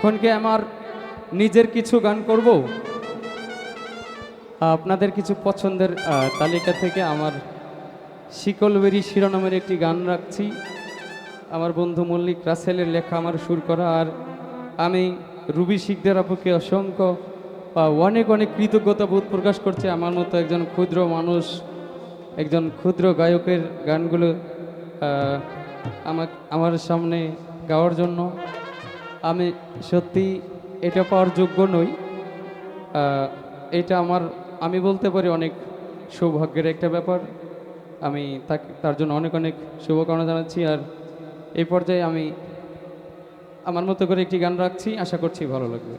এখন কি আমার নিজের কিছু গান করব? আপনাদের কিছু পছন্দের তালিকা থেকে আমার শিকলবেরি শিরোনামের একটি গান রাখছি। আমার বন্ধু মল্লিক রাসেলের লেখা, আমার সুর করা। আর আমি রুবি শিকদার আপুকে অসংখ্য অনেক অনেক কৃতজ্ঞতা বোধ প্রকাশ করছি আমার মতো একজন ক্ষুদ্র মানুষ, একজন ক্ষুদ্র গায়কের গানগুলো আমার সামনে গাওয়ার জন্য। আমি সত্যি এটা পাওয়ার যোগ্য নই। এটা আমি বলতে পারি অনেক সৌভাগ্যের একটা ব্যাপার। আমি তার জন্য অনেক অনেক শুভকামনা জানাচ্ছি। আর এই পর্যায়ে আমি আমার মতো করে একটি গান রাখছি, আশা করছি ভালো লাগবে।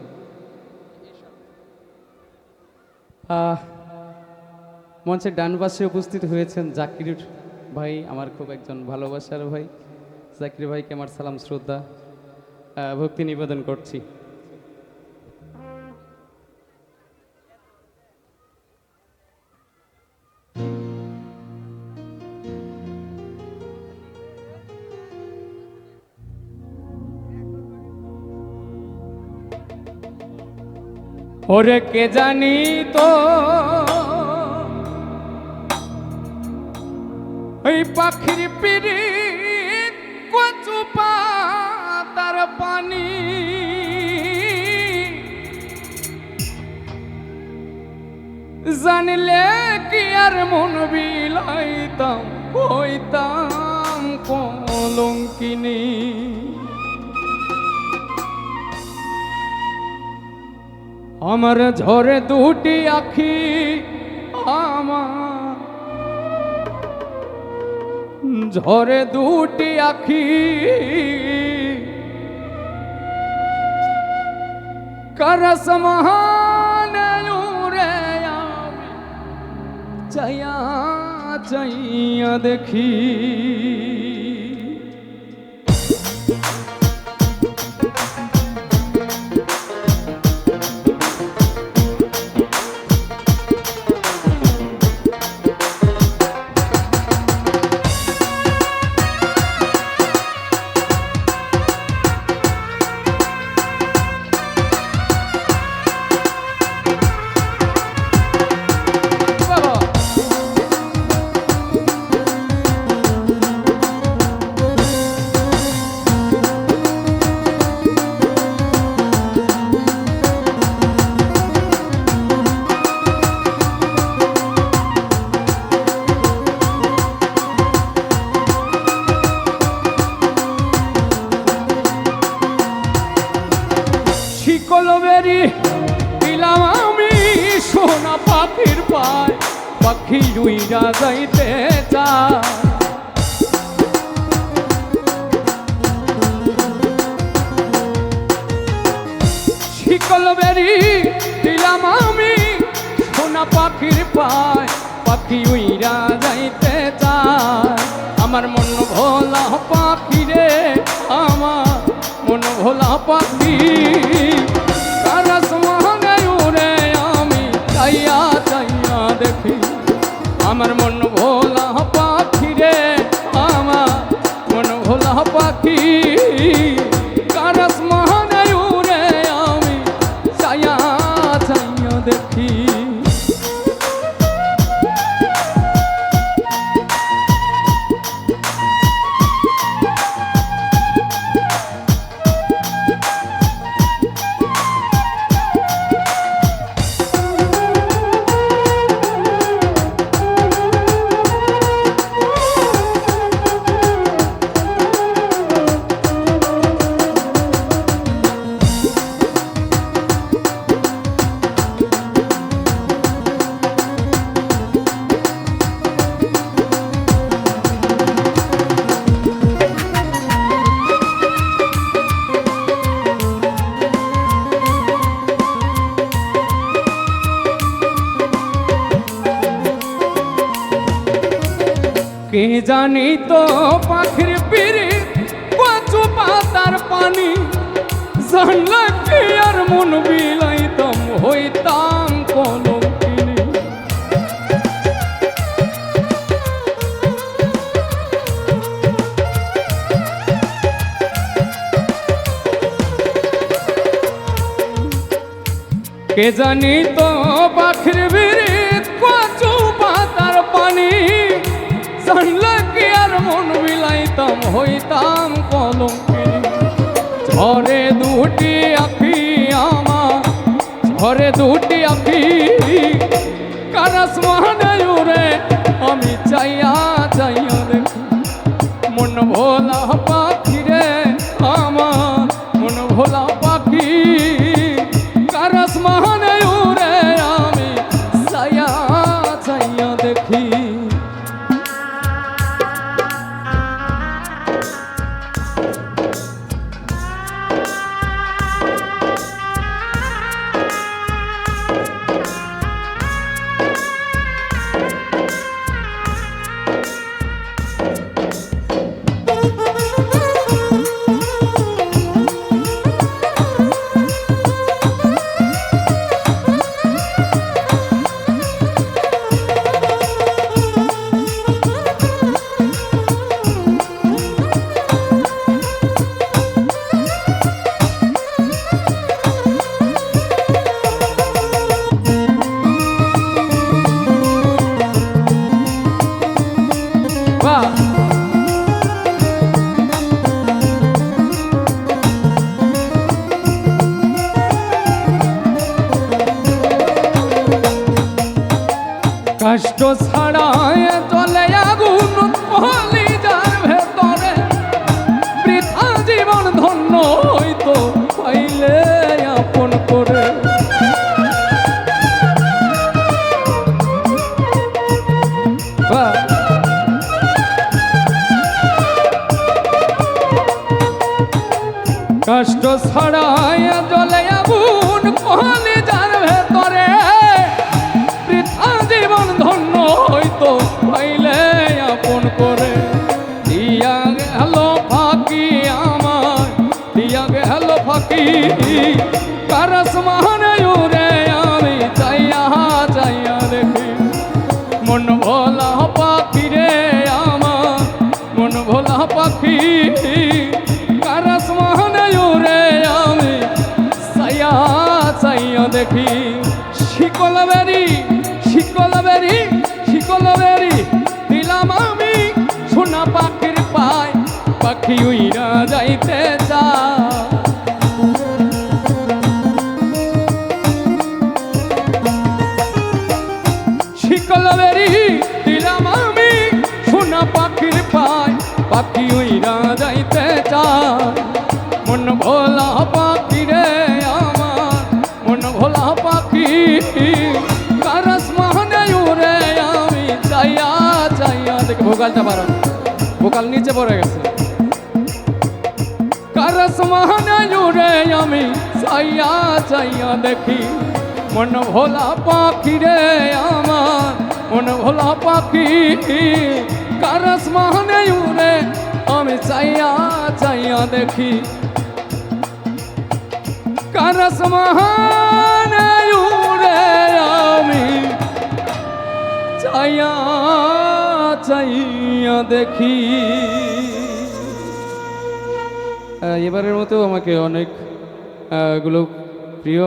মঞ্চের ডান পাশে উপস্থিত হয়েছেন জাকির ভাই, আমার খুব একজন ভালোবাসার ভাই। জাকির ভাইকে আমার সালাম শ্রদ্ধা ভক্তি নিবেদন করছি। ওরে কে জানি তো ওই পাখির পিরিত কচু পাতার পানি, জানলে কি আর মন বিলাইতাম, হইতাম কলঙ্কিনী। আমার ঝরে দুটি আখি, আমার ঝরে দুটি আখি, করস মহানে রে আমি চাইয়া চাইয়া দেখি। শিকলবেরি দিলাম আমি সোনা পাখির পায়, পাখি উইরা যাইতে চায়। শিকলবেরি দিলাম আমি সোনা পাখির পায়, পাখি উইরা যাইতে চায়। আমার মন ভোলা পাখি রে, আমার মন ভোলা পাখি, করস মহানে রে আমি চাইয়া চাইয়া দেখি। আমার মন ভোলা পাখি রে, আমার মন ভোলা পাখি, করস মহানে রে আমি চাইয়া চাইয়া দেখি। কে জানি তো পাখির পিরিত কচু পাতার পানি, জানলে কি আর মন বিলাইতাম, হইতাম কলঙ্কিনী। কে জানি তো পাখির বিরিত কচু পাতার পানি, জানলে কি আর মন বিলাইতাম হইতাম কলঙ্কিনী। ঝরে দুটি আখি আমার, ঝরে দুটি আখি কারাস মানে উড়ে, আমি চাইয়া চাইয়া দেখি মন ভোলা পাখি রে আমার, মন ভোলা পাখি কারাস মানে উড়ে, আমি চাইয়া চাইয়া দেখি। কষ্ট ছাড়ায় চলে আগুন কলিজার ভেতরে, বৃথা জীবন ধন্য হইতো পাইলে আপন করে। কষ্ট ছাড়ায় চলে আগুন কলিজার ভেতরে, জীবন ধন্য হইতো পাইলে আপন করে। দিয়া গেল ফাঁকি আমার, দিয়া গেল ফাঁকি কারাস মানে উড়ে, আমি চাইয়া চাইয়া দেখি মন ভোলা পাখি রে আমার, মন ভোলা পাখি কারাস মানে উড়ে, আমি চাইয়া চাইয়া দেখি। শিকল বেরি, শিকল বেরি, শিকল বেরি দিলাম আমি সোনা পাখির পায়, পাখি উইরা যাইতে চায়। শিকল বেরি দিলাম আমি সোনা পাখির পায়, পাখি উইরা যাইতে চায়। মন ভোলা পাখি রে আমার, মন ভোলা পাখি কারাস মানে উড়ে, আমি চাইয়া চাইয়া দেখি। ভোকালটা বাড়ান, ভোকাল নিচে পড়ে গেছে। কারাস মানে উড়ে, আমি চাইয়া চাইয়া দেখি মন ভোলা পাখি রে আমার, মন ভোলা পাখি কারাস মানে উড়ে, আমি চাইয়া চাইয়া দেখি। কারাস মানে উড়ে, আমি চাইয়া চাইয়া দেখি। এবারের মতো আমাকে অনেক গুলো প্রিয়